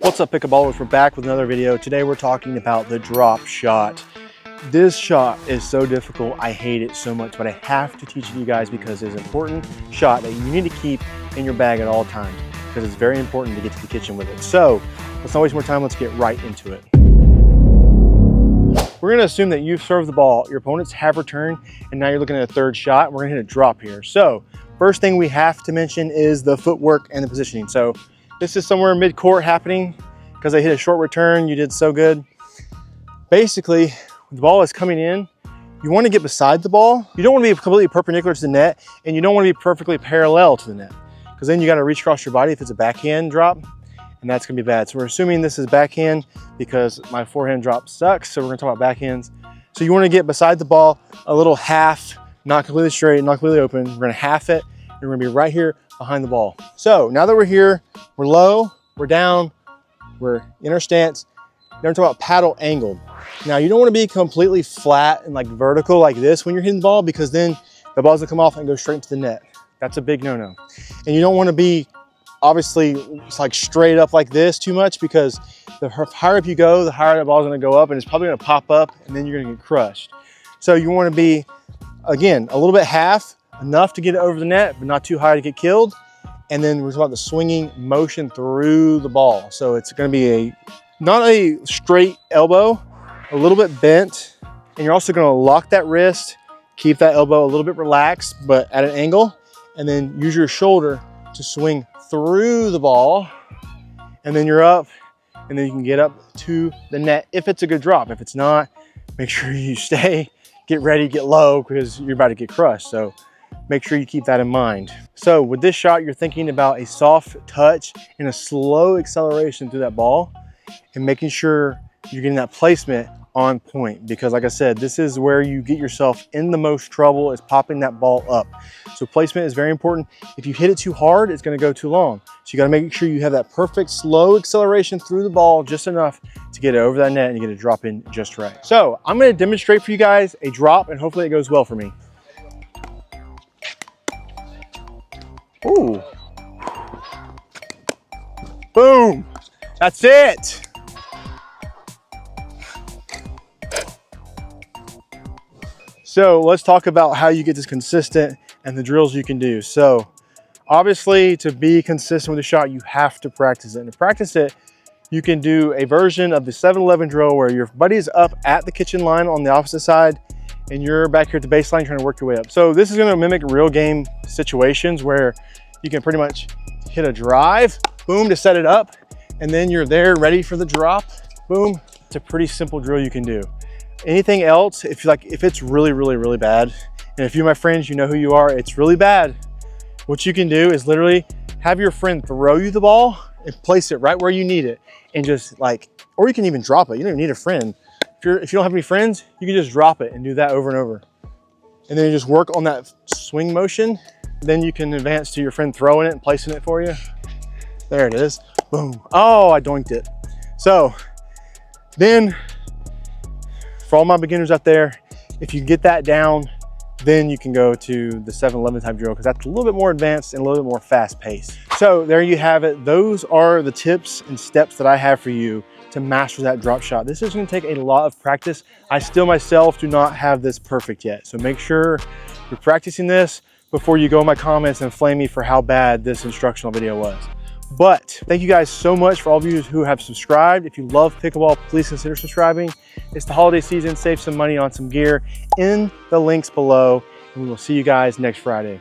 What's up, pickleballers? We're back with another video. Today we're talking about the drop shot. This shot is so difficult. I hate it so much, but I have to teach it to you guys because it's an important shot that you need to keep in your bag at all times because it's very important to get to the kitchen with it. So let's not waste more time. Let's get right into it. We're gonna assume that you've served the ball, your opponents have returned, and now you're looking at a third shot. We're gonna hit a drop here. So first thing we have to mention is the footwork and the positioning. So this is somewhere mid-court happening because I hit a short return. You did so good. Basically, when the ball is coming in, you want to get beside the ball. You don't want to be completely perpendicular to the net, and you don't want to be perfectly parallel to the net because then you got to reach across your body if it's a backhand drop, and that's going to be bad. So we're assuming this is backhand because my forehand drop sucks. So we're going to talk about backhands. So you want to get beside the ball a little half, not completely straight, not completely open. We're going to half it. And we're going to be right here behind the ball. So now that we're here, we're low, we're down, we're in our stance. Now we're talking about paddle angled. Now you don't want to be completely flat and like vertical like this when you're hitting the ball because then the ball's gonna come off and go straight into the net. That's a big no-no. And you don't want to be obviously like straight up like this too much because the higher up you go, the higher the ball's gonna go up and it's probably gonna pop up and then you're gonna get crushed. So you want to be, again, a little bit half, enough to get it over the net, but not too high to get killed. And then we're talking about the swinging motion through the ball. So it's gonna be not a straight elbow, a little bit bent, and you're also gonna lock that wrist, keep that elbow a little bit relaxed, but at an angle, and then use your shoulder to swing through the ball, and then you're up, and then you can get up to the net if it's a good drop. If it's not, make sure you stay, get ready, get low, because you're about to get crushed. So make sure you keep that in mind. So with this shot, you're thinking about a soft touch and a slow acceleration through that ball and making sure you're getting that placement on point. Because like I said, this is where you get yourself in the most trouble, is popping that ball up. So placement is very important. If you hit it too hard, it's gonna go too long. So you gotta make sure you have that perfect slow acceleration through the ball, just enough to get it over that net and get it drop in just right. So I'm gonna demonstrate for you guys a drop and hopefully it goes well for me. Ooh. Boom. That's it. So let's talk about how you get this consistent and the drills you can do. So obviously to be consistent with the shot, you have to practice it. And to practice it, you can do a version of the 7-11 drill where your buddy's up at the kitchen line on the opposite side and you're back here at the baseline trying to work your way up. So this is gonna mimic real game situations where you can pretty much hit a drive, boom, to set it up, and then you're there ready for the drop, boom. It's a pretty simple drill you can do. Anything else, if it's really, really, really bad, and if you're my friends, you know who you are, it's really bad, what you can do is literally have your friend throw you the ball and place it right where you need it. And just like, or you can even drop it. You don't even need a friend. If you don't have any friends, you can just drop it and do that over and over. And then you just work on that swing motion. Then you can advance to your friend throwing it and placing it for you. There it is, boom. Oh, I doinked it. So then for all my beginners out there, if you get that down, then you can go to the 7-11 type drill because that's a little bit more advanced and a little bit more fast paced. So there you have it. Those are the tips and steps that I have for you to master that drop shot. This is gonna take a lot of practice. I still myself do not have this perfect yet. So make sure you're practicing this before you go in my comments and flame me for how bad this instructional video was. But thank you guys so much for all of you who have subscribed. If you love pickleball, please consider subscribing. It's the holiday season, save some money on some gear in the links below. And we will see you guys next Friday.